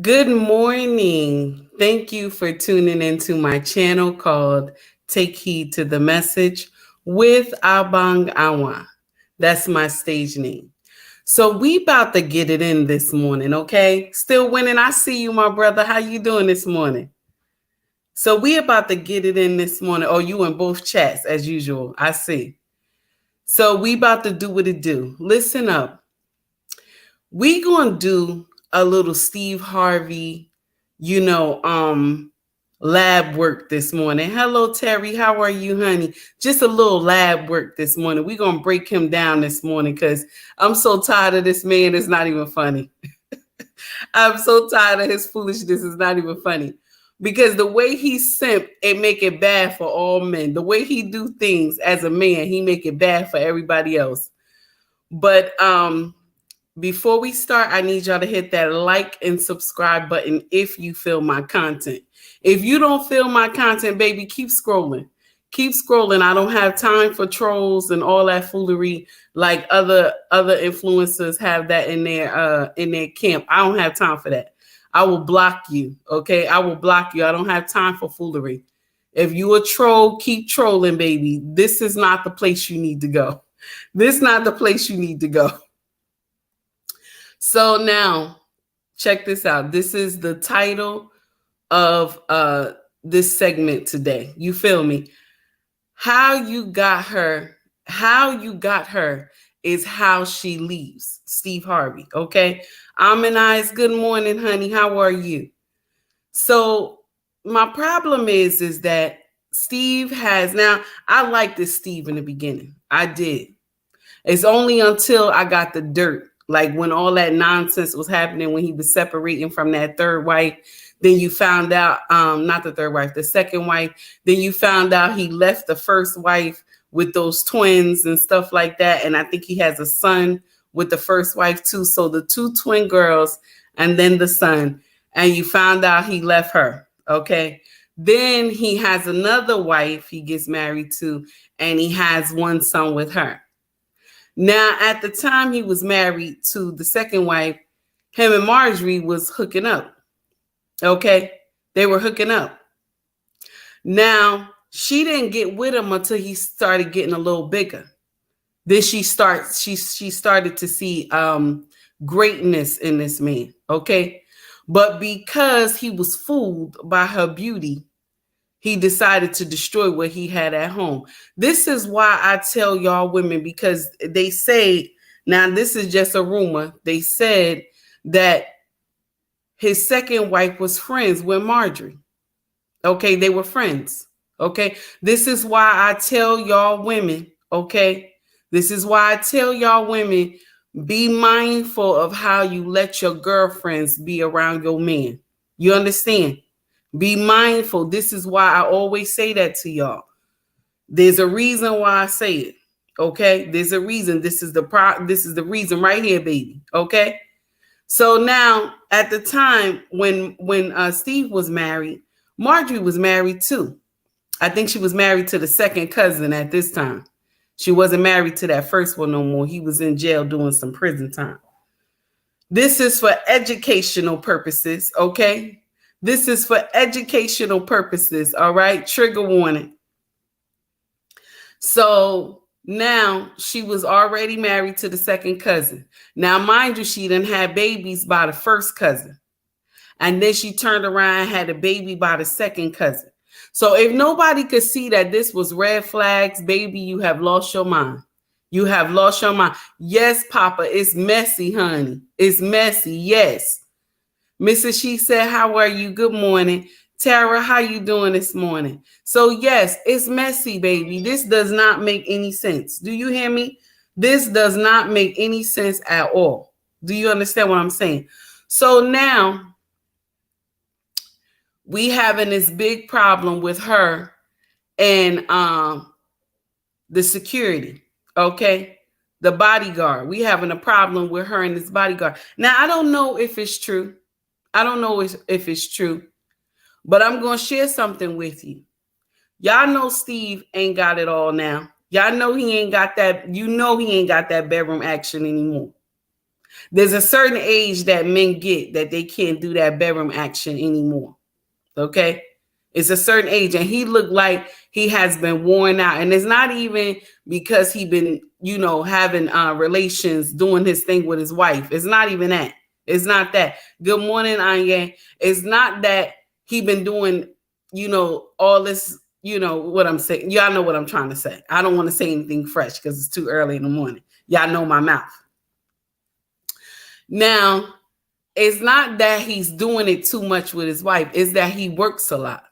Good morning. Thank you for tuning into my channel called Take Heed to the Message with Abang Awa. That's my stage name. So we about to get it in this morning, okay? Still winning. I see you, my brother. How you doing this morning? So we about to get it in this morning. Oh, you in both chats as usual. I see. So we about to do what it do. Listen up. We gonna do a little Steve Harvey, you know, lab work this morning. Hello, Terry. How are you, honey? Just a little lab work this morning. We're gonna break him down this morning because I'm so tired of this man. It's not even funny. I'm so tired of his foolishness. It's not even funny. Because the way he simp, it make it bad for all men. The way he do things as a man, he make it bad for everybody else. But before we start, I need y'all to hit that like and subscribe button if you feel my content. If you don't feel my content, baby, keep scrolling. Keep scrolling. I don't have time for trolls and all that foolery like other influencers have that in their camp. I don't have time for that. I will block you, okay? I will block you. I don't have time for foolery. If you a troll, keep trolling, baby. This is not the place you need to go. This is not the place you need to go. So now, check this out. This is the title of this segment today. You feel me? How you got her is how she leaves. Steve Harvey, okay? Eyes, good morning, honey. How are you? So my problem is that Steve has now, I liked this Steve in the beginning. I did. It's only until I got the dirt. Like when all that nonsense was happening, when he was separating from that third wife, then you found out, not the third wife, the second wife, then you found out he left the first wife with those twins and stuff like that. And I think he has a son with the first wife too. So the two twin girls and then the son, and you found out he left her. Okay. Then he has another wife he gets married to, and he has one son with her. Now, at the time he was married to the second wife, him and Marjorie was hooking up. Okay? They were hooking up. Now, she didn't get with him until he started getting a little bigger. Then she started to see greatness in this man. Okay? But because he was fooled by her beauty, he decided to destroy what he had at home. This is why I tell y'all women, because they say, now this is just a rumor, they said that his second wife was friends with Marjorie. Okay, they were friends. Okay, this is why I tell y'all women, okay, this is why I tell y'all women, be mindful of how you let your girlfriends be around your man. You understand? Be mindful. This is why I always say that to y'all. There's a reason why I say it. Okay? There's a reason. This is the reason right here, baby. Okay? So now, at the time when Steve was married, Marjorie was married too. I think she was married to the second cousin at this time. She wasn't married to that first one no more. He was in jail doing some prison time. This is for educational purposes, okay? This is for educational purposes, all right? Trigger warning. So now she was already married to the second cousin. Now, mind you, she done had babies by the first cousin. And then she turned around and had a baby by the second cousin. So if nobody could see that this was red flags, baby, you have lost your mind. You have lost your mind. Yes, Papa, it's messy, honey. It's messy, yes. Mrs. She said, how are you? Good morning. Tara, how you doing this morning? So yes, it's messy, baby. This does not make any sense. Do you hear me? This does not make any sense at all. Do you understand what I'm saying? So now we having this big problem with her and the security, okay? The bodyguard. We having a problem with her and this bodyguard. Now, I don't know if it's true. I don't know if it's true, but I'm going to share something with you. Y'all know Steve ain't got it all now. Y'all know he ain't got that. You know he ain't got that bedroom action anymore. There's a certain age that men get that they can't do that bedroom action anymore. Okay. It's a certain age, and he looked like he has been worn out. And it's not even because he been, having relations, doing his thing with his wife. It's not even that. It's not that. Good morning, Anya. It's not that he been doing, all this, what I'm saying. Y'all know what I'm trying to say. I don't want to say anything fresh because it's too early in the morning. Y'all know my mouth. Now, it's not that he's doing it too much with his wife. It's that he works a lot.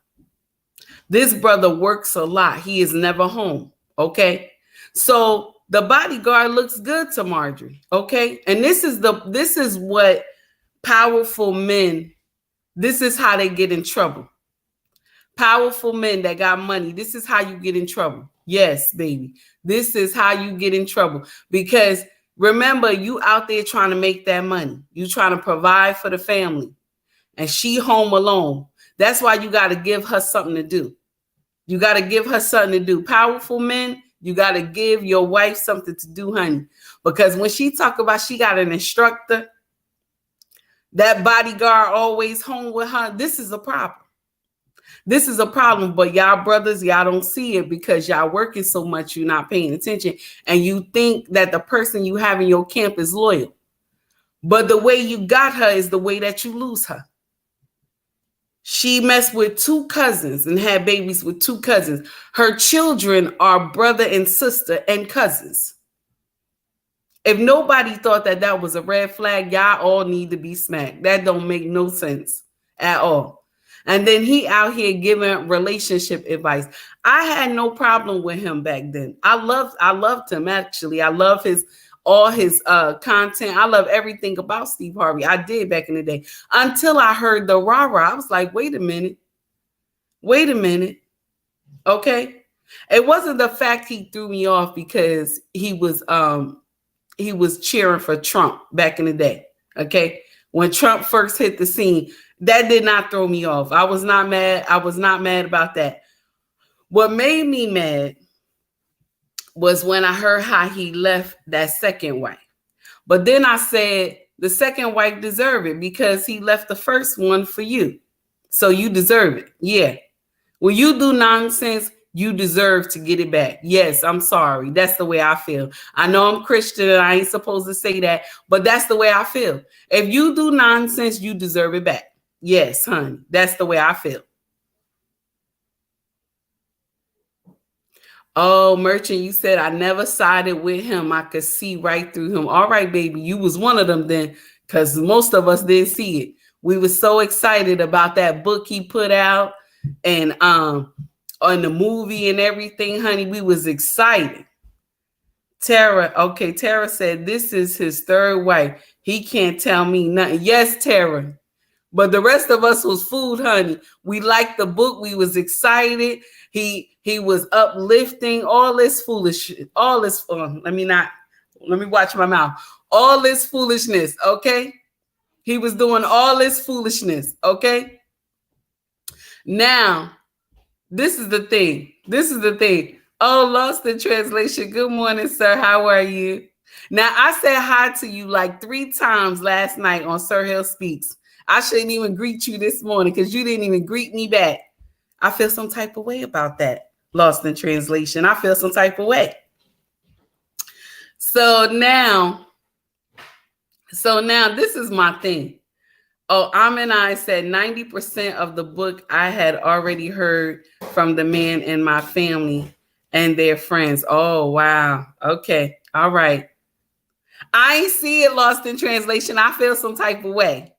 This brother works a lot. He is never home. Okay. So the bodyguard looks good to Marjorie. Okay. And this is what powerful men, this is how they get in trouble. Powerful men that got money. This is how you get in trouble. Yes, baby. This is how you get in trouble. Because remember, you out there trying to make that money. You trying to provide for the family. And she home alone. That's why you got to give her something to do. You got to give her something to do. Powerful men, you got to give your wife something to do, honey. Because when she talk about she got an instructor, that bodyguard always home with her, this is a problem. This is a problem. But y'all brothers, y'all don't see it because y'all working so much, you're not paying attention. And you think that the person you have in your camp is loyal. But the way you got her is the way that you lose her. She messed with 2 cousins and had babies with 2 cousins. Her children are brother and sister and cousins. If nobody thought that that was a red flag, y'all all need to be smacked. That don't make no sense at all. And then he out here giving relationship advice. I had no problem with him back then. I loved him, actually. I love all his content. I love everything about Steve Harvey. I did back in the day until I heard the rah-rah. I was like, wait a minute. Okay. It wasn't the fact he threw me off because he was cheering for Trump back in the day. Okay. When Trump first hit the scene, that did not throw me off. I was not mad. I was not mad about that. What made me mad was when I heard how he left that second wife. But then I said, the second wife deserved it because he left the first one for you. So you deserve it. Yeah. When you do nonsense, you deserve to get it back. Yes, I'm sorry. That's the way I feel. I know I'm Christian and I ain't supposed to say that, but that's the way I feel. If you do nonsense, you deserve it back. Yes, honey. That's the way I feel. Oh, Merchant, you said I never sided with him. I could see right through him. All right, baby. You was one of them then, because most of us didn't see it. We were so excited about that book he put out and on the movie and everything, honey. We was excited. Tara said this is his 3rd wife. He can't tell me nothing. Yes, Tara. But the rest of us was fooled, honey. We liked the book. We was excited. He was uplifting all this foolish, all this. Let me watch my mouth. All this foolishness, okay? He was doing all this foolishness, okay? Now, this is the thing. Oh, lost in translation. Good morning, sir. How are you? Now, I said hi to you like 3 times last night on Sir Hill Speaks. I shouldn't even greet you this morning because you didn't even greet me back. I feel some type of way about that. Lost in translation. I feel some type of way. So now this is my thing. Oh, I said 90% of the book I had already heard from the man in my family and their friends. Oh, wow. Okay. All right. I ain't see it, lost in translation. I feel some type of way.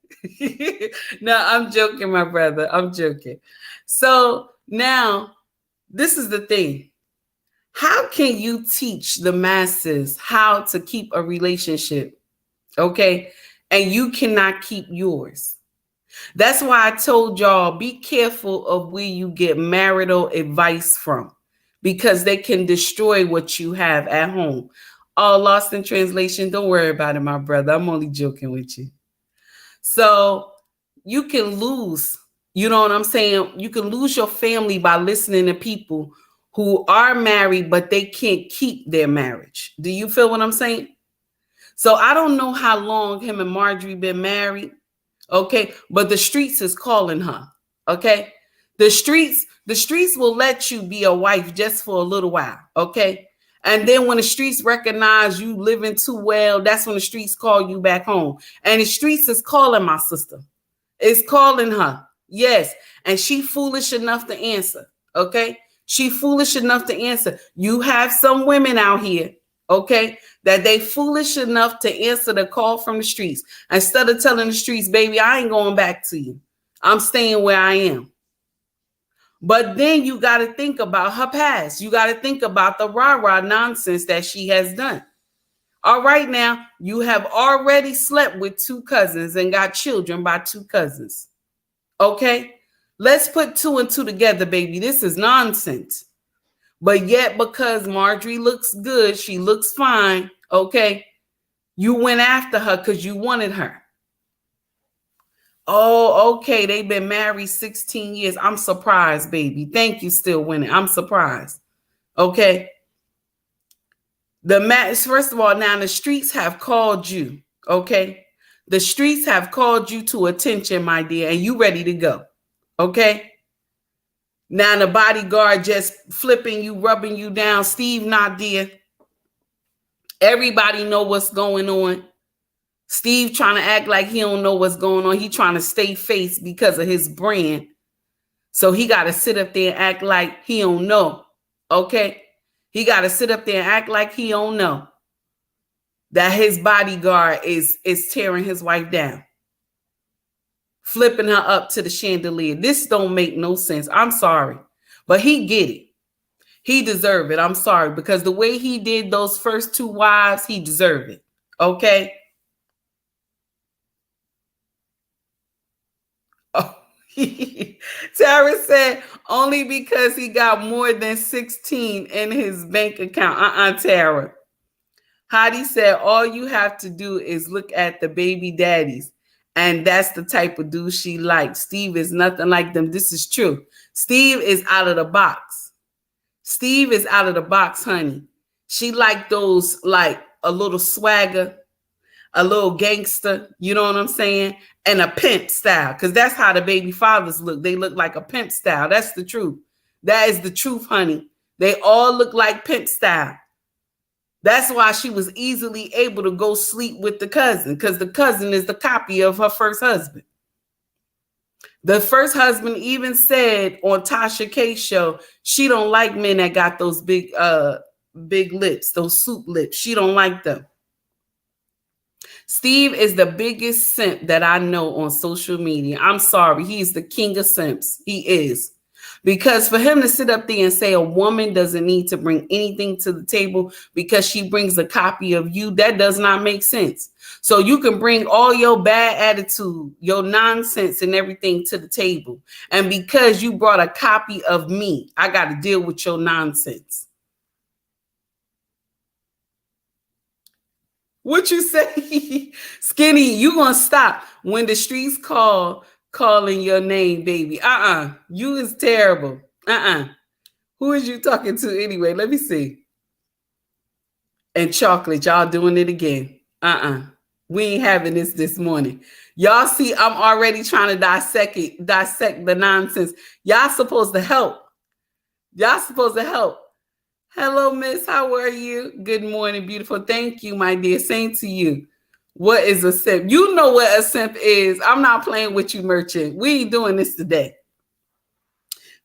No, I'm joking, my brother. I'm joking. So now this is the thing. How can you teach the masses how to keep a relationship? Okay. And you cannot keep yours. That's why I told y'all, be careful of where you get marital advice from, because they can destroy what you have at home. All lost in translation. Don't worry about it, my brother. I'm only joking with you. So you can lose, you know what I'm saying? You can lose your family by listening to people who are married, but they can't keep their marriage. Do you feel what I'm saying? So I don't know how long him and Marjorie been married. Okay. But the streets is calling her. Okay. The streets will let you be a wife just for a little while. Okay. And then when the streets recognize you living too well, that's when the streets call you back home. And the streets is calling my sister. It's calling her. Yes. And she foolish enough to answer. Okay. She foolish enough to answer. You have some women out here, okay, that they foolish enough to answer the call from the streets. Instead of telling the streets, baby, I ain't going back to you. I'm staying where I am. But then you got to think about her past. You got to think about the rah-rah nonsense that she has done. All right, now, you have already slept with 2 cousins and got children by 2 cousins. Okay? Let's put 2 and 2 together, baby. This is nonsense. But yet, because Marjorie looks good, she looks fine, okay? You went after her because you wanted her. Oh, okay. They've been married 16 years. I'm surprised, baby. Thank you, still winning. I'm surprised. Okay. First of all, now the streets have called you. Okay. The streets have called you to attention, my dear, and you ready to go. Okay. Now the bodyguard just flipping you, rubbing you down. Steve not there. Everybody know what's going on. Steve trying to act like he don't know what's going on. He trying to stay face because of his brand. So he got to sit up there and act like he don't know. Okay? He got to sit up there and act like he don't know that his bodyguard is tearing his wife down. Flipping her up to the chandelier. This don't make no sense. I'm sorry. But he get it. He deserve it. I'm sorry. Because the way he did those first 2 wives, he deserved it. Okay? Oh, Tara said only because he got more than 16 in his bank account. Tara. Heidi said all you have to do is look at the baby daddies. And that's the type of dude she likes. Steve is nothing like them. This is true. Steve is out of the box. Steve is out of the box, honey. She like those, like a little swagger, a little gangster, you know what I'm saying? And a pimp style, because that's how the baby fathers look. They look like a pimp style. That's the truth. That is the truth, honey. They all look like pimp style. That's why she was easily able to go sleep with the cousin, because the cousin is the copy of her first husband. The first husband even said on Tasha K's show, she don't like men that got those big lips, those soup lips. She don't like them. Steve is the biggest simp that I know on social media. I'm sorry. He's the king of simps. He is. Because for him to sit up there and say a woman doesn't need to bring anything to the table because she brings a copy of you, that does not make sense. So you can bring all your bad attitude, your nonsense and everything to the table. And because you brought a copy of me, I got to deal with your nonsense. What you say? Skinny, you gonna stop when the streets calling your name, baby. You is terrible. Who is you talking to anyway? Let me see. And Chocolate, y'all doing it again. We ain't having this morning. Y'all see, I'm already trying to dissect the nonsense. Y'all supposed to help. Hello, miss. How are you? Good morning, beautiful. Thank you, my dear. Same to you. What is a simp? You know what a simp is. I'm not playing with you, merchant. We ain't doing this today.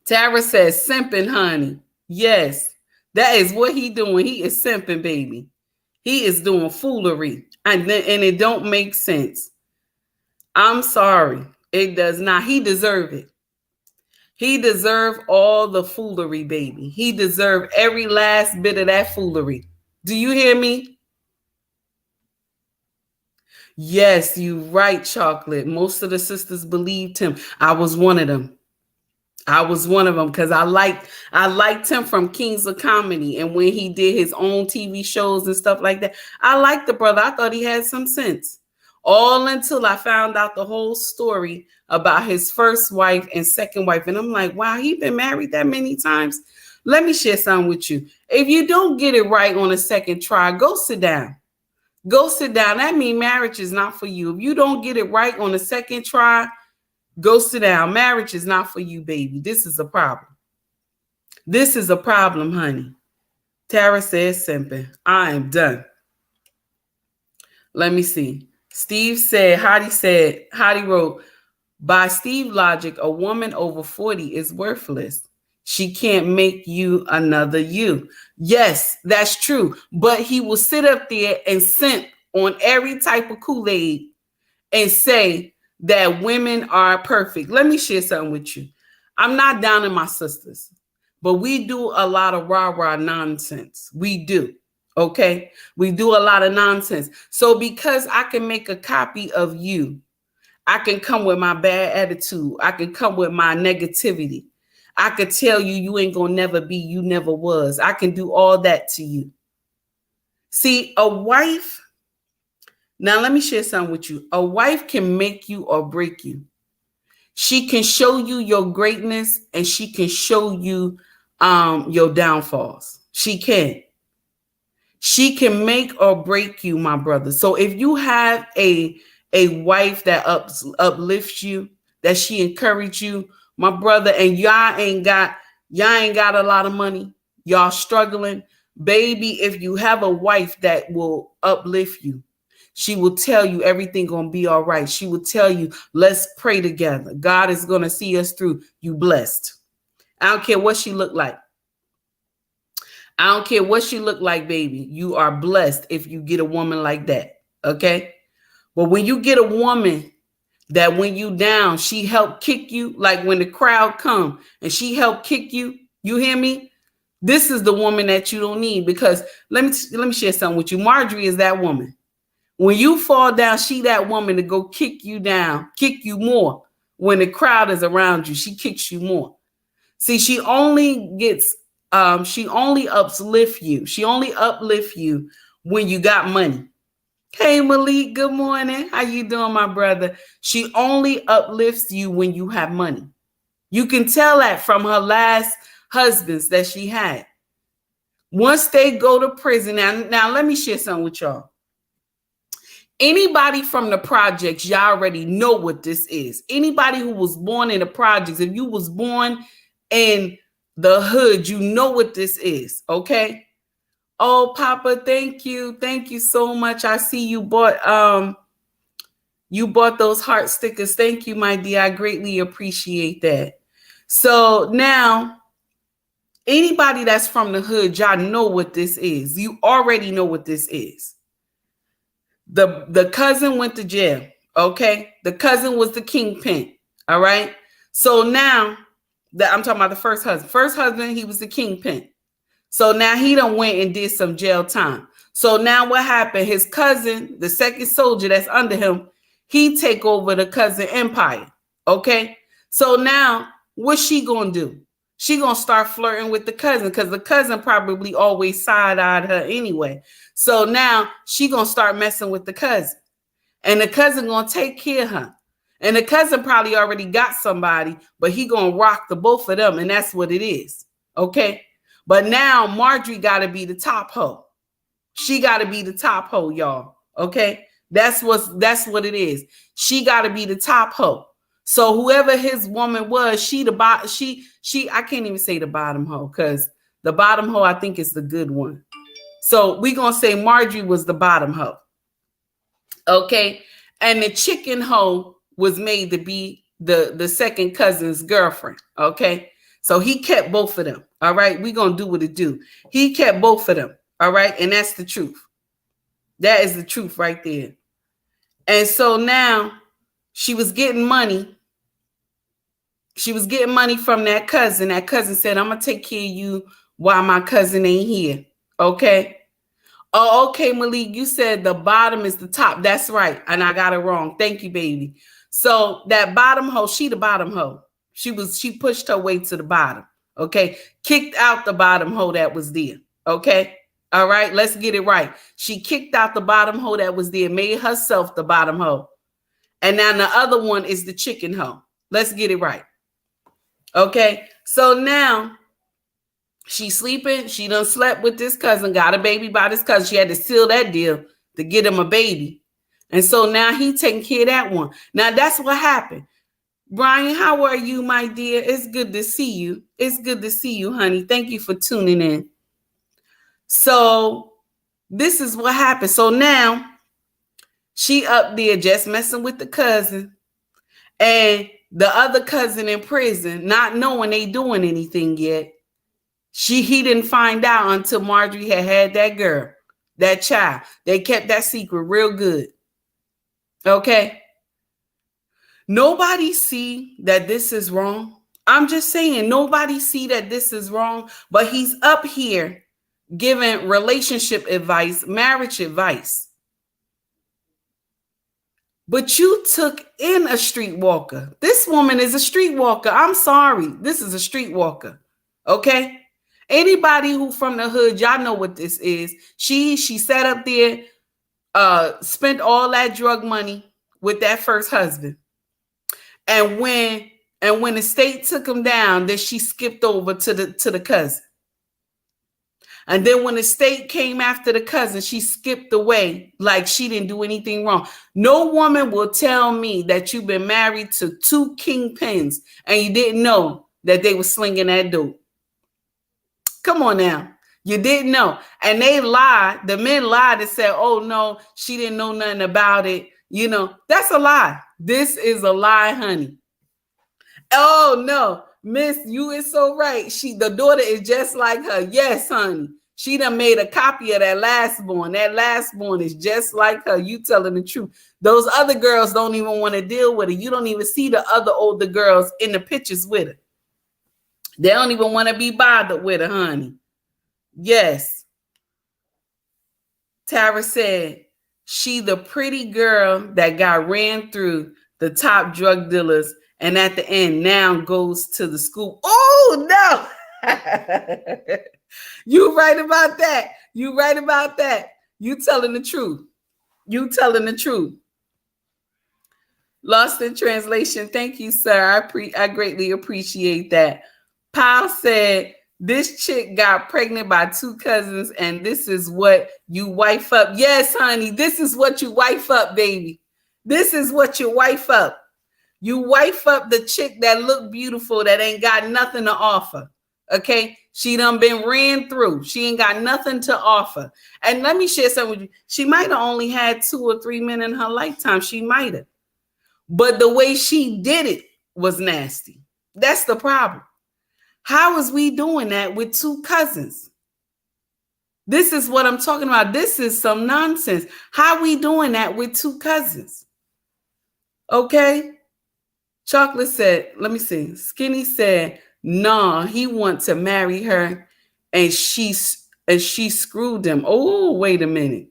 Tara says simping, honey. Yes, that is what he doing. He is simping, baby. He is doing foolery. And it don't make sense. I'm sorry. It does not. He deserve it. He deserve all the foolery, baby. He deserve every last bit of that foolery. Do you hear me? Yes, you right, Chocolate. Most of the sisters believed him. I was one of them. Because I liked him from Kings of Comedy. And when he did his own TV shows and stuff like that, I liked the brother. I thought he had some sense. All until I found out the whole story about his first wife and second wife. And I'm like, wow, he been married that many times. Let me share something with you. If you don't get it right on a second try, go sit down. Go sit down. That means marriage is not for you. If you don't get it right on the second try, go sit down. Marriage is not for you, baby. This is a problem. This is a problem, honey. Tara says simping. I am done. Let me see. Hottie wrote, by Steve logic, a woman over 40 is worthless. She can't make you another you. Yes, that's true. But he will sit up there and simp on every type of Kool-Aid and say that women are perfect. Let me share something with you. I'm not down on my sisters, but we do a lot of rah-rah nonsense. We do. Okay? We do a lot of nonsense. So because I can make a copy of you, I can come with my bad attitude. I can come with my negativity. I could tell you, you ain't gonna never be, you never was. I can do all that to you. See, a wife, now let me share something with you. A wife can make you or break you. She can show you your greatness and she can show you your downfalls. She can. She can make or break you, my brother. So if you have a wife that uplifts you, that she encourage you, my brother, and y'all ain't got a lot of money, y'all struggling, baby, if you have a wife that will uplift you, she will tell you everything gonna be all right. She will tell you, let's pray together. God is gonna see us through. You blessed. I don't care what she look like. I don't care what she look like, baby. You are blessed if you get a woman like that. Okay? But when you get a woman that when you down, she helped kick you, like when the crowd come and she helped kick you, you hear me? This is the woman that you don't need, because let me share something with you. Marjorie is that woman. When you fall down, she that woman to go kick you down, kick you more. When the crowd is around you, she kicks you more. See, she only uplift you. She only uplift you when you got money. Hey, Malik, good morning. How you doing, my brother? She only uplifts you when you have money. You can tell that from her last husbands that she had. Once they go to prison, now let me share something with y'all. Anybody from the projects, y'all already know what this is. Anybody who was born in the projects, if you was born in the hood, you know what this is, okay? Oh, Papa, thank you. Thank you so much. I see you bought those heart stickers. Thank you, my dear. I greatly appreciate that. So now, anybody that's from the hood, y'all know what this is. You already know what this is. The cousin went to jail, okay? The cousin was the kingpin, all right? So now, I'm talking about the first husband. First husband, he was the kingpin. So now he done went and did some jail time. So now what happened? His cousin, the second soldier that's under him, he take over the cousin empire. Okay. So now what's she gonna do? She gonna start flirting with the cousin, because the cousin probably always side-eyed her anyway. So now she gonna start messing with the cousin. And the cousin gonna take care of her. And the cousin probably already got somebody, but he gonna rock the both of them, and that's what it is. Okay. But now Marjorie got to be the top hoe. She got to be the top hoe, y'all. Okay? That's what it is. She got to be the top hoe. So whoever his woman was, she I can't even say the bottom hoe, because the bottom hoe I think is the good one. So we're going to say Marjorie was the bottom hoe. Okay? And the chicken hoe was made to be the second cousin's girlfriend. Okay? So he kept both of them. All right. We're going to do what it do. He kept both of them. All right. And that's the truth. That is the truth right there. And so now she was getting money. She was getting money from that cousin. That cousin said, I'm going to take care of you while my cousin ain't here. Okay. Oh, okay, Malik. You said the bottom is the top. That's right. And I got it wrong. Thank you, baby. So that bottom hoe, she the bottom hoe. She pushed her way to the bottom. Okay. Kicked out the bottom hoe that was there. Okay. All right. Let's get it right. She kicked out the bottom hoe that was there, made herself the bottom hoe. And now the other one is the chicken hoe. Let's get it right. Okay. So now she's sleeping. She done slept with this cousin, got a baby by this cousin. She had to seal that deal to get him a baby. And so now he taking care of that one. Now that's what happened. Brian, how are you, my dear? It's good to see you. It's good to see you, honey. Thank you for tuning in. So this is what happened. So now she up there just messing with the cousin and the other cousin in prison, not knowing they doing anything yet. He didn't find out until Marjorie had that girl, that child. They kept that secret real good. Okay. Nobody see that this is wrong. I'm just saying, nobody see that this is wrong, but he's up here giving relationship advice, marriage advice. But you took in a streetwalker. This woman is a streetwalker. I'm sorry. This is a streetwalker. Okay? Anybody who from the hood, y'all know what this is. She sat up there, spent all that drug money with that first husband. And when the state took him down, then she skipped over to the cousin. And then when the state came after the cousin, she skipped away like she didn't do anything wrong. No woman will tell me that you've been married to two kingpins and you didn't know that they were slinging that dope. Come on now. You didn't know. And they lied. The men lied and said, oh, no, she didn't know nothing about it. You know, that's a lie. This is a lie, honey. Oh, no. Miss, you is so right. The daughter is just like her. Yes, honey. She done made a copy of that last born. That last born is just like her. You telling the truth. Those other girls don't even want to deal with her. You don't even see the other older girls in the pictures with her. They don't even want to be bothered with her, honey. Yes. Tara said, she the pretty girl that got ran through the top drug dealers and at the end now goes to the school. Oh, no. You right about that. You right about that. You telling the truth. You telling the truth. Lost in translation. Thank you, sir. I greatly appreciate that. Powell said, this chick got pregnant by two cousins, and this is what you wife up. Yes, honey, this is what you wife up, baby. This is what you wife up. You wife up the chick that look beautiful, that ain't got nothing to offer. Okay? She done been ran through. She ain't got nothing to offer. And let me share something with you. She might have only had 2 or 3 men in her lifetime. She might have. But the way she did it was nasty. That's the problem. How is we doing that with two cousins? This is what I'm talking about. This is some nonsense. How we doing that with two cousins? Okay. Chocolate said, let me see. Skinny said, nah, he wants to marry her and she screwed him. Oh, wait a minute.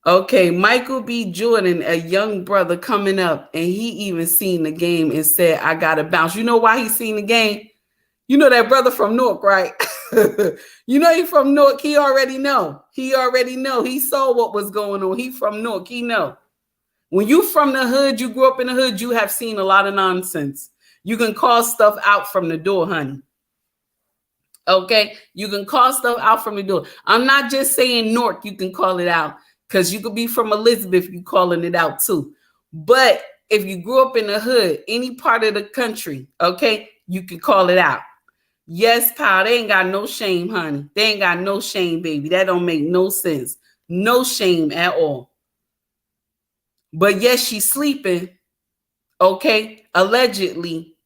Okay, Michael B. Jordan, a young brother coming up, and he even seen the game and said, I got to bounce. You know why he seen the game? You know that brother from Newark, right? You know he from Newark. He already know. He already know. He saw what was going on. He from Newark. He know. When you from the hood, you grew up in the hood, you have seen a lot of nonsense. You can call stuff out from the door, honey. Okay? You can call stuff out from the door. I'm not just saying Newark, you can call it out. Because you could be from Elizabeth, you calling it out too. But if you grew up in the hood, any part of the country, okay, you can call it out. Yes, pal, they ain't got no shame, honey. They ain't got no shame, baby. That don't make no sense. No shame at all. But yes, she's sleeping, okay, allegedly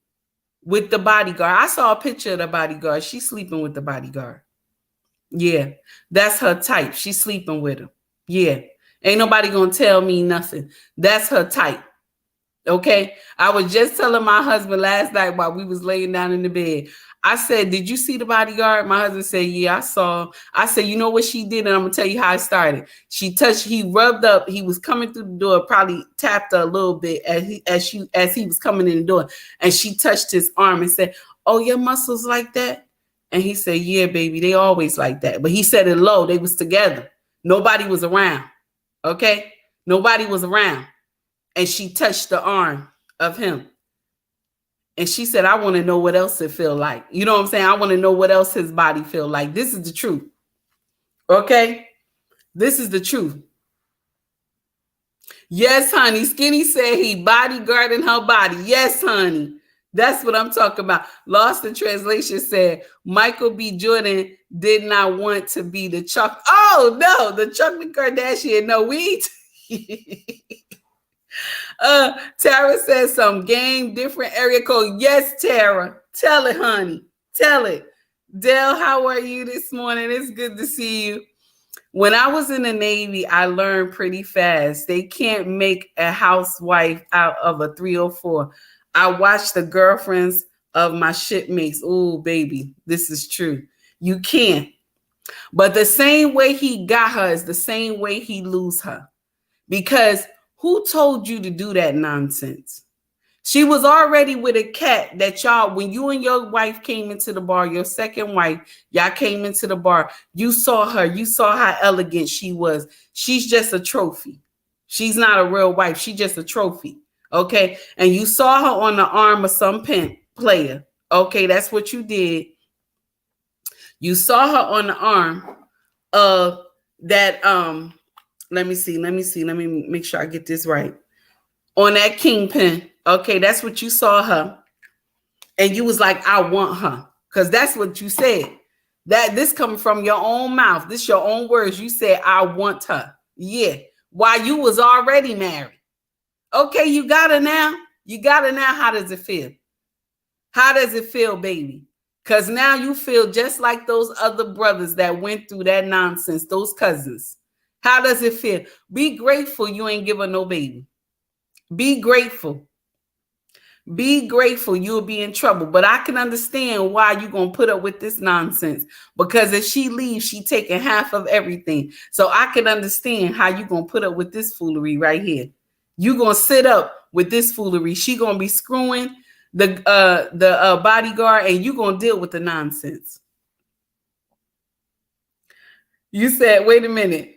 with the bodyguard. I saw a picture of the bodyguard. She's sleeping with the bodyguard. Yeah, that's her type. She's sleeping with him. Yeah, ain't nobody gonna tell me nothing. That's her type. Okay, I was just telling my husband last night while we was laying down in the bed. I said, did you see the bodyguard? My husband said, yeah, I saw. I said, you know what she did? And I'm gonna tell you how it started. He rubbed up, he was coming through the door, probably tapped her a little bit as he was coming in the door. And she touched his arm and said, oh, your muscles like that? And he said, yeah, baby, they always like that. But he said it low, they was together. Nobody was around, okay? Nobody was around. And she touched the arm of him. And she said, I want to know what else it feel like. You know what I'm saying? I want to know what else his body feel like. This is the truth, okay? This is the truth. Yes, honey. Skinny said he bodyguarding her body. Yes, honey. That's what I'm talking about. Lost in Translation said Michael B. Jordan did not want to be the Chuck. Oh, no, the Chocolate Kardashian. No, we. Tara says some game, different area code. Yes, Tara. Tell it, honey. Tell it. Dale, how are you this morning? It's good to see you. When I was in the Navy, I learned pretty fast. They can't make a housewife out of a 304. I watched the girlfriends of my shipmates. Oh, baby, this is true. You can't. But the same way he got her is the same way he lose her. Because who told you to do that nonsense? She was already with a cat that y'all, when you and your wife came into the bar, your second wife, y'all came into the bar, you saw her, you saw how elegant she was. She's just a trophy. She's not a real wife. She's just a trophy. Okay. And you saw her on the arm of some pimp player. Okay. That's what you did. You saw her on the arm of that. Let me see. Let me make sure I get this right. On that kingpin. Okay, that's what you saw her. And you was like, I want her. Because that's what you said. That this coming from your own mouth. This your own words. You said, I want her. Yeah. While you was already married. Okay, you got her now. You got her now. How does it feel? How does it feel, baby? Because now you feel just like those other brothers that went through that nonsense, those cousins. How does it feel? Be grateful you ain't give her no baby. Be grateful. Be grateful. You'll be in trouble. But I can understand why you're going to put up with this nonsense. Because if she leaves, she taking half of everything. So I can understand how you're going to put up with this foolery right here. You're going to sit up with this foolery. She going to be screwing the bodyguard, and you're going to deal with the nonsense. You said, wait a minute.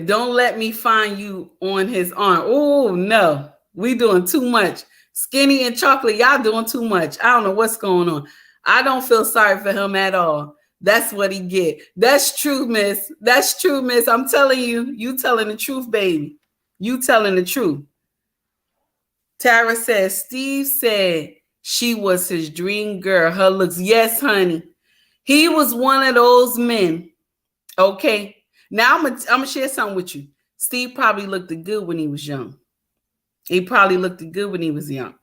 Don't let me find you on his arm. Oh, no. We doing too much. Skinny and Chocolate, y'all doing too much. I don't know what's going on. I don't feel sorry for him at all. That's what he get. That's true, miss. That's true, miss. I'm telling you. You telling the truth, baby. You telling the truth. Tara says, Steve said she was his dream girl. Her looks. Yes, honey. He was one of those men. Okay. Now I'm gonna share something with you. Steve probably looked good when he was young. He probably looked good when he was young.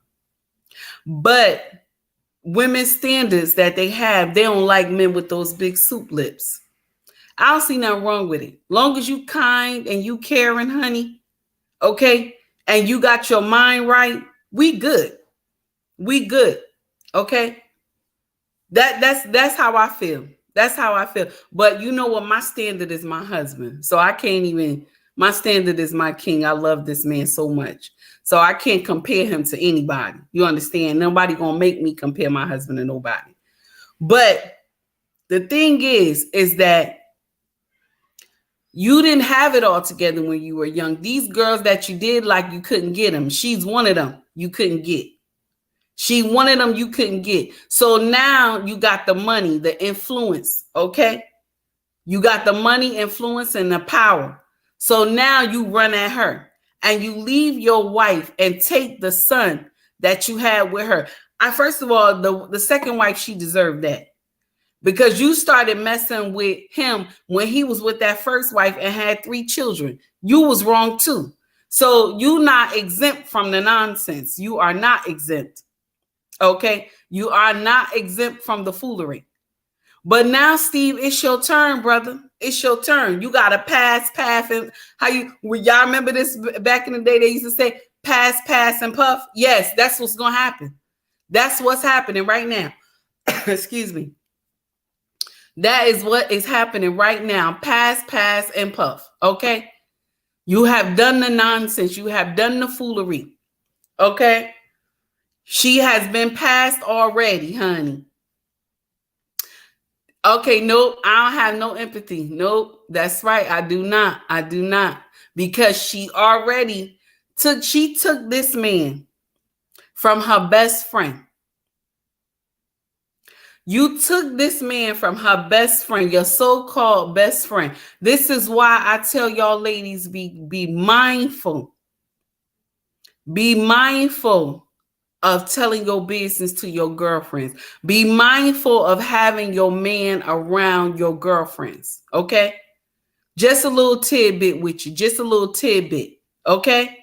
But women's standards that they have, they don't like men with those big soup lips. I don't see nothing wrong with it. Long as you kind and you caring, honey, okay, and you got your mind right, we good. We good. Okay. That's how I feel. That's how I feel. But you know what? My standard is my husband. So I can't even, my standard is my king. I love this man so much. So I can't compare him to anybody. You understand? Nobody gonna make me compare my husband to nobody. But the thing is that you didn't have it all together when you were young. These girls that you did like you couldn't get them. She's one of them you couldn't get. She wanted them you couldn't get. So now you got the money, the influence, okay? You got the money, influence, and the power. So now you run at her and you leave your wife and take the son that you had with her. First of all, the second wife, she deserved that. Because you started messing with him when he was with that first wife and had 3 children. You was wrong too. So you're not exempt from the nonsense. You are not exempt. Okay, you are not exempt from the foolery. But now, Steve, it's your turn, brother. It's your turn. You got to pass, and y'all remember this back in the day? They used to say pass, and puff. Yes, that's what's gonna happen. That's what's happening right now. Excuse me. That is what is happening right now. Pass, and puff. Okay, you have done the nonsense. You have done the foolery. Okay. She has been passed already, honey. Okay, nope, I don't have no empathy. Nope, that's right. I do not. Because she already took this man from her best friend. You took this man from her best friend, your so-called best friend. This is why I tell y'all ladies, be mindful. Be mindful of telling your business to your girlfriends. Be mindful of having your man around your girlfriends. Okay? Just a little tidbit with you. Just a little tidbit. Okay?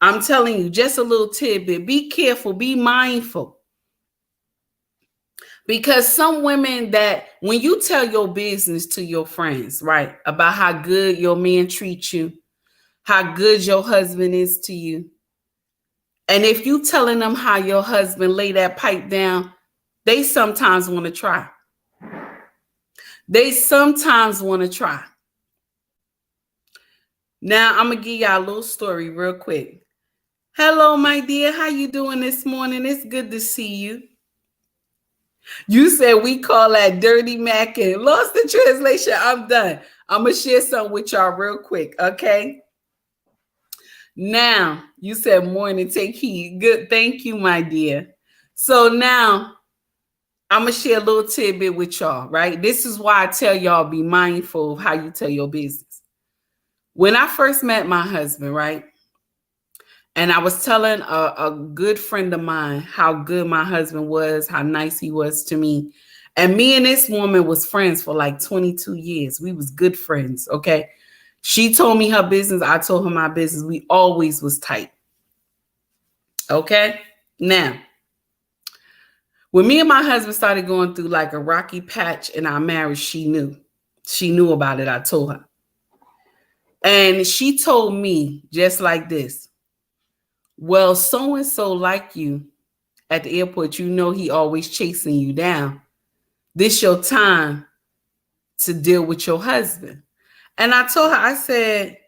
I'm telling you, just a little tidbit. Be careful. Be mindful. Because some women that when you tell your business to your friends, right, about how good your man treats you, how good your husband is to you, and if you telling them how your husband lay that pipe down, they sometimes want to try. They sometimes want to try. Now, I'm going to give y'all a little story real quick. Hello, my dear. How you doing this morning? It's good to see you. You said we call that dirty macking. Lost the translation. I'm done. I'm going to share something with y'all real quick, okay? Now, you said morning, take heed. Good. Thank you, my dear. So now, I'm going to share a little tidbit with y'all, right? This is why I tell y'all be mindful of how you tell your business. When I first met my husband, right? And I was telling a good friend of mine how good my husband was, how nice he was to me. And me and this woman was friends for like 22 years. We was good friends, okay? She told me her business. I told her my business. We always was tight. Okay? Now, when me and my husband started going through like a rocky patch in our marriage, she knew. She knew about it. I told her. And she told me just like this. Well, so-and-so like you at the airport, you know he always chasing you down. This your time to deal with your husband. And I told her, I said,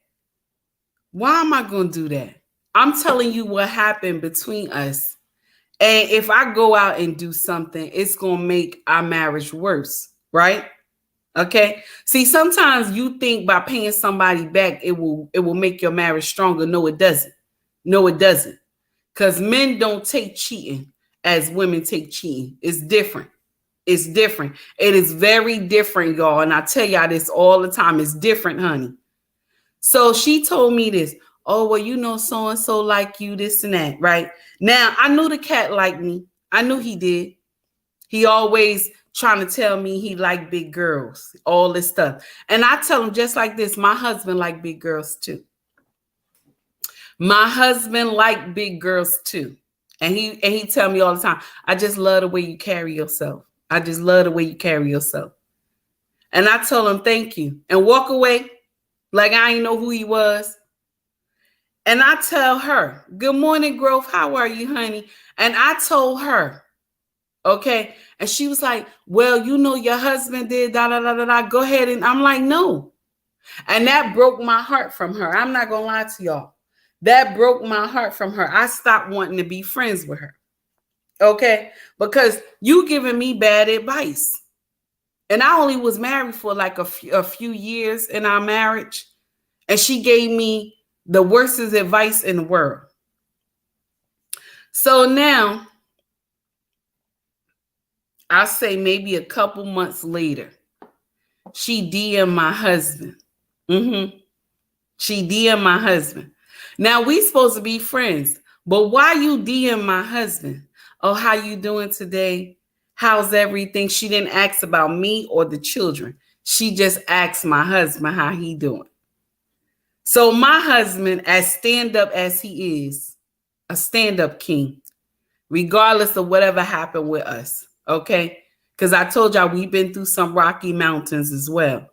why am I going to do that? I'm telling you what happened between us. And if I go out and do something, it's going to make our marriage worse, right? Okay. See, sometimes you think by paying somebody back, it will make your marriage stronger. No, it doesn't. No, it doesn't. Because men don't take cheating as women take cheating. It's different. It's different. It is very different, y'all. And I tell y'all this all the time. It's different, honey. So she told me this. Oh, well, you know, so-and-so like you, this and that, right? Now, I knew the cat liked me. I knew he did. He always trying to tell me he liked big girls, all this stuff. And I tell him just like this, my husband like big girls too. My husband like big girls too. And he tell me all the time, I just love the way you carry yourself. I just love the way you carry yourself. And I tell him, thank you. And walk away like I ain't know who he was. And I tell her, good morning, Growth. How are you, honey? And I told her, okay. And she was like, well, you know, your husband did da da da da da. Go ahead. And I'm like, no. And that broke my heart from her. I'm not going to lie to y'all. That broke my heart from her. I stopped wanting to be friends with her. Okay. Because you giving me bad advice. And I only was married for like a few years in our marriage. And she gave me the worst advice in the world. So now, I say maybe a couple months later, she DM'd my husband. She DM'd my husband. Now, we supposed to be friends. But why you DM my husband? Oh, how you doing today? How's everything? She didn't ask about me or the children. She just asked my husband how he doing. So my husband, as stand-up as he is, a stand-up king, regardless of whatever happened with us, okay? Because I told y'all we've been through some rocky mountains as well.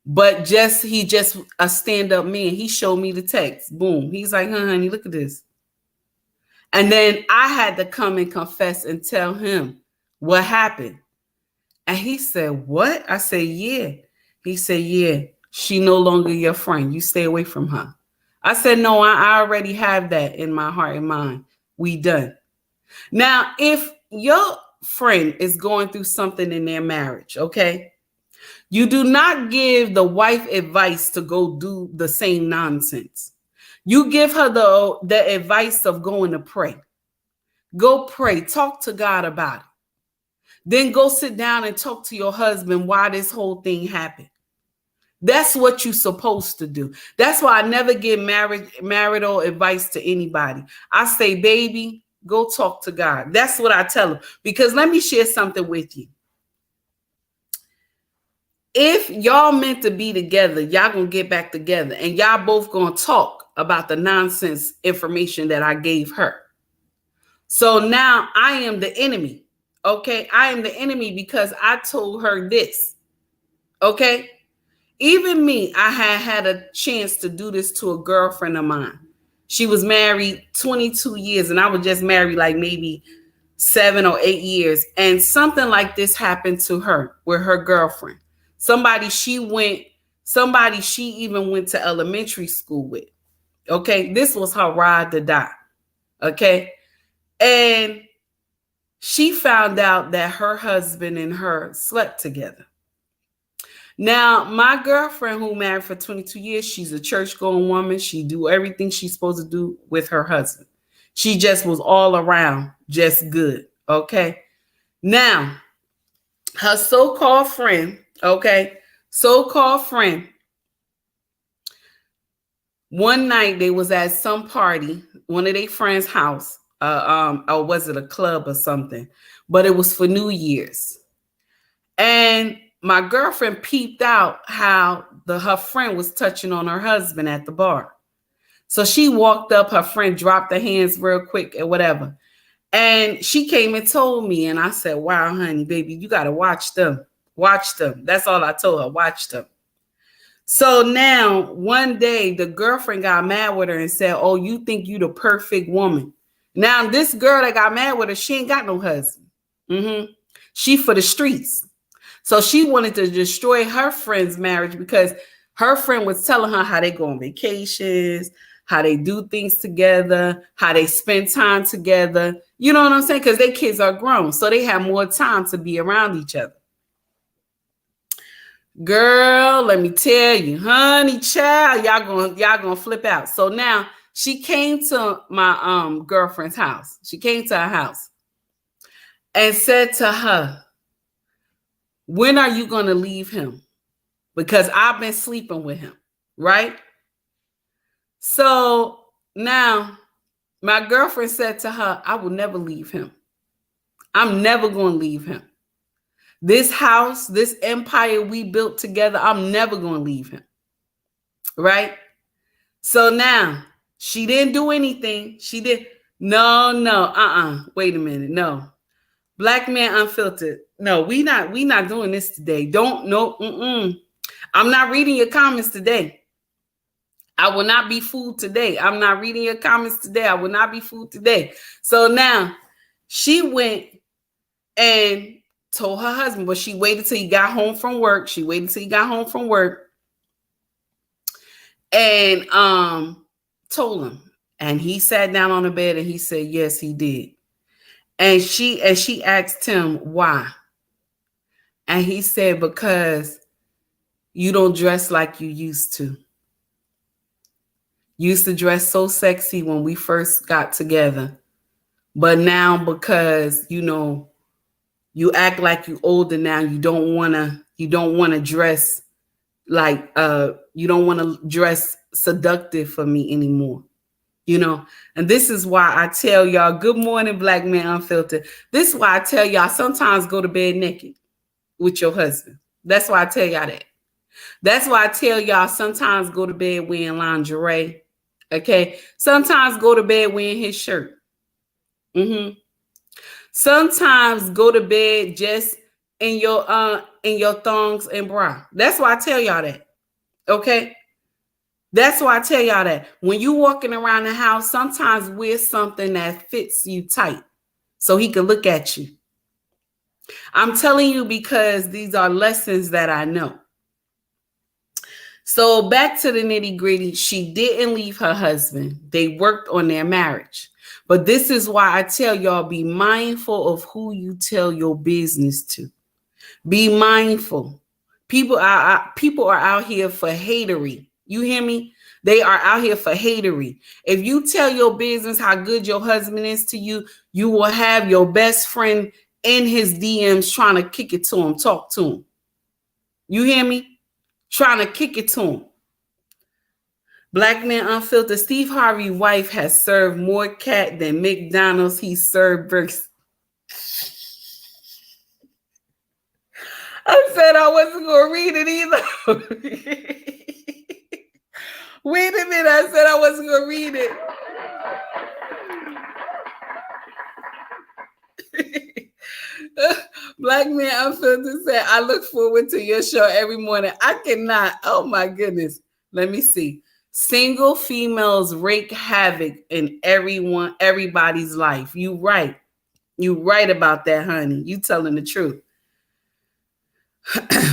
But he just a stand-up man. He showed me the text. Boom. He's like, honey, look at this. And then I had to come and confess and tell him what happened. And he said, what? I said, yeah. He said, yeah, she no longer your friend. You stay away from her. I said, no, I already have that in my heart and mind. We done. Now, if your friend is going through something in their marriage, okay, you do not give the wife advice to go do the same nonsense. You give her the advice of going to pray. Go pray. Talk to God about it. then go sit down and talk to your husband why this whole thing happened. That's what you're supposed to do. That's why I never give marital advice to anybody. I say, baby, go talk to God. That's what I tell them. Because let me share something with you. If y'all meant to be together, y'all gonna get back together and y'all both gonna talk about the nonsense information that I gave her. So now I am the enemy. Okay, I am the enemy because I told her this. Okay. Even me, I had a chance to do this to a girlfriend of mine. She was married 22 years and I was just married like maybe 7 or 8 years. And something like this happened to her with her girlfriend. Somebody she even went to elementary school with. Okay. This was her ride to die. Okay. And she found out that her husband and her slept together. Now, my girlfriend who married for 22 years, she's a church-going woman. She do everything she's supposed to do with her husband. She just was all around just good, okay? Now, her so-called friend, one night they was at some party, one of their friends' house, or was it a club or something? But it was for New Year's. And my girlfriend peeped out how her friend was touching on her husband at the bar. So she walked up, her friend dropped her hands real quick and whatever. And she came and told me, and I said, wow, honey, baby, you got to watch them. Watch them. That's all I told her, watch them. So now one day the girlfriend got mad with her and said, oh, you think you the perfect woman. Now this girl that got mad with her, she ain't got no husband. She for the streets. So she wanted to destroy her friend's marriage because her friend was telling her how they go on vacations, how they do things together, how they spend time together. You know what I'm saying? Because their kids are grown, so they have more time to be around each other. Girl, let me tell you, honey, child, y'all gonna flip out. So now she came to my girlfriend's house. She came to her house and said to her, when are you going to leave him? Because I've been sleeping with him, right? So now my girlfriend said to her, I will never leave him. I'm never going to leave him. This house, this empire we built together, I'm never going to leave him, right? So now she didn't do anything. She did. No, wait a minute. No. Black Man Unfiltered. No, we not doing this today. I'm not reading your comments today. I will not be fooled today. I'm not reading your comments today. I will not be fooled today. So now she went and told her husband, but she waited till he got home from work. And told him. And he sat down on the bed and he said, yes, he did. And she asked him why. And he said, because you don't dress like you used to. You used to dress so sexy when we first got together. But now because, you act like you older now, you don't want to dress like you don't want to dress seductive for me anymore. And this is why I tell y'all, good morning, Black Man Unfiltered. This is why I tell y'all sometimes go to bed naked with your husband. That's why I tell y'all that. That's why I tell y'all sometimes go to bed wearing lingerie. Okay. Sometimes go to bed wearing his shirt. Sometimes go to bed just in your thongs and bra. That's why I tell y'all that. Okay. That's why I tell y'all that when you walking around the house, sometimes wear something that fits you tight so he can look at you. I'm telling you because these are lessons that I know. So back to the nitty gritty. She didn't leave her husband. They worked on their marriage. But this is why I tell y'all, be mindful of who you tell your business to. Be mindful. People are out here for hatery. You hear me? They are out here for hatery. If you tell your business how good your husband is to you, you will have your best friend in his DMs trying to kick it to him, talk to him. You hear me? Trying to kick it to him. Black Man Unfiltered. Steve Harvey's wife has served more cat than McDonald's he served burgers. I said I wasn't going to read it either. Wait a minute. I said I wasn't going to read it. Black Man Unfiltered said, I look forward to your show every morning. I cannot. Oh, my goodness. Let me see. Single females wreak havoc in everybody's life. You right. You right about that, honey. You telling the truth.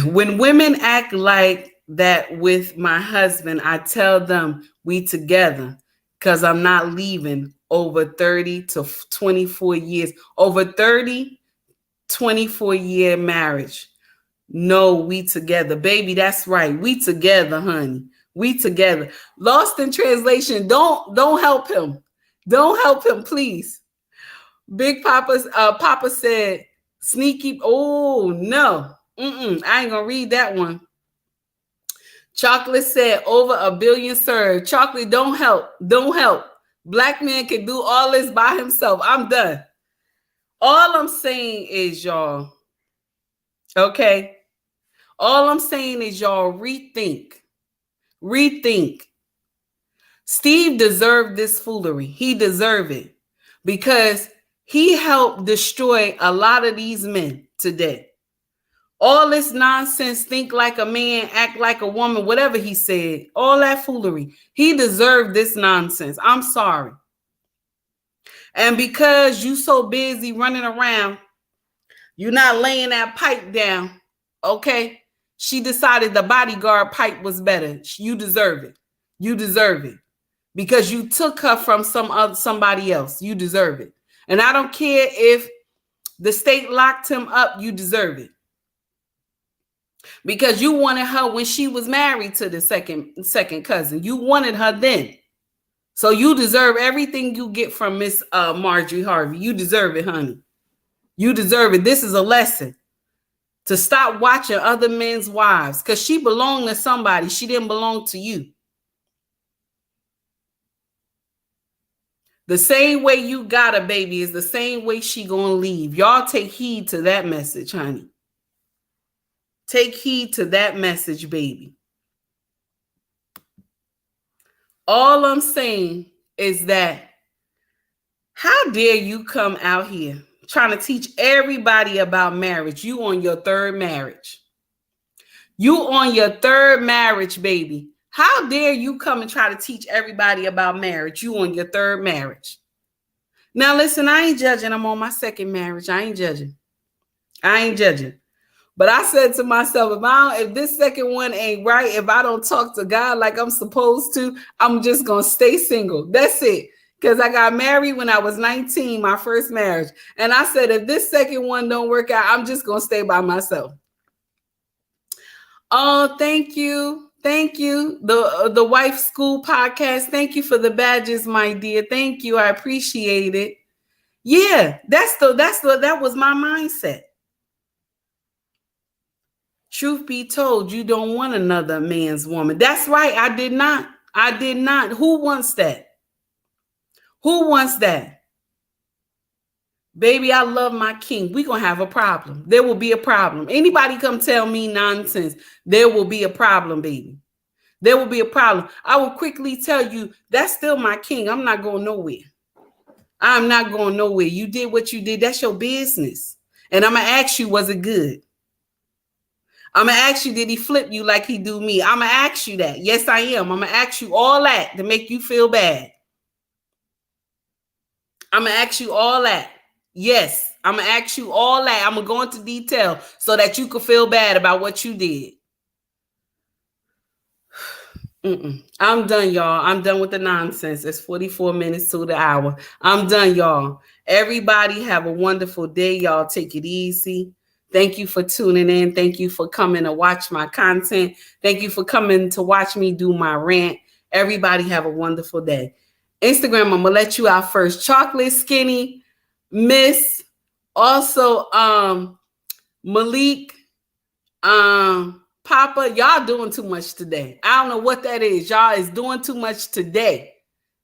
When women act like that with my husband, I tell them we together because I'm not leaving over 30 to 24 years. Over 30, 24-year marriage. No, we together. Baby, that's right. We together, honey. We together. Lost in translation. Don't help him. Don't help him, please. Big Papa said, sneaky. Oh, no. I ain't gonna read that one. Chocolate said, over 1 billion served. Chocolate, don't help. Don't help. Black man can do all this by himself. I'm done. All I'm saying is, y'all, okay? All I'm saying is, y'all, rethink. Rethink. Steve deserved this foolery. He deserved it because he helped destroy a lot of these men today. All this nonsense, think like a man, act like a woman, whatever he said, all that foolery. He deserved this nonsense. I'm sorry. And because you so busy running around, you're not laying that pipe down, okay? She decided the bodyguard pipe was better. You deserve it. You deserve it. Because you took her from somebody else. You deserve it. And I don't care if the state locked him up, you deserve it. Because you wanted her when she was married to the second cousin. You wanted her then. So you deserve everything you get from Miss Marjorie Harvey. You deserve it, honey. You deserve it. This is a lesson. To stop watching other men's wives. Because she belonged to somebody. She didn't belong to you. The same way you got a baby is the same way she gonna leave. Y'all take heed to that message, honey. Take heed to that message, baby. All I'm saying is that how dare you come out here trying to teach everybody about marriage? You on your third marriage. You on your third marriage, baby. How dare you come and try to teach everybody about marriage? You on your third marriage. Now, listen, I ain't judging. I'm on my second marriage. I ain't judging. I ain't judging. But I said to myself, if this second one ain't right, if I don't talk to God like I'm supposed to, I'm just going to stay single. That's it. Because I got married when I was 19, my first marriage. And I said, if this second one don't work out, I'm just going to stay by myself. Oh, thank you. Thank you. The Wife School podcast. Thank you for the badges, my dear. Thank you. I appreciate it. Yeah, that was my mindset. Truth be told, you don't want another man's woman. That's right. I did not. I did not. Who wants that? Who wants that? Baby, I love my king. We're going to have a problem. There will be a problem. Anybody come tell me nonsense, there will be a problem, baby. There will be a problem. I will quickly tell you, that's still my king. I'm not going nowhere. I'm not going nowhere. You did what you did. That's your business. And I'm going to ask you, was it good? I'm going to ask you, did he flip you like he do me? I'm going to ask you that. Yes, I am. I'm going to ask you all that to make you feel bad. I'm going to ask you all that. Yes, I'm going to ask you all that. I'm going to go into detail so that you can feel bad about what you did. I'm done, y'all. I'm done with the nonsense. It's 44 minutes to the hour. I'm done, y'all. Everybody have a wonderful day. Y'all take it easy. Thank you for tuning in. Thank you for coming to watch my content. Thank you for coming to watch me do my rant. Everybody have a wonderful day. Instagram, I'm going to let you out first. Chocolate Skinny Miss Also, Malik, Papa, y'all doing too much today. I don't know what that is. Y'all is doing too much today.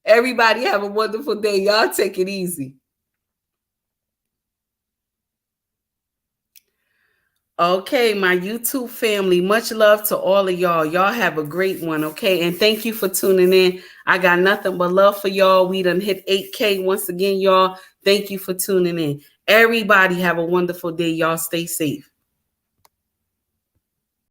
Everybody have a wonderful day. Y'all take it easy. Okay, my YouTube family, much love to all of y'all. Y'all have a great one, okay? And thank you for tuning in. I got nothing but love for y'all. We done hit 8K once again, y'all. Thank you for tuning in. Everybody have a wonderful day. Y'all stay safe.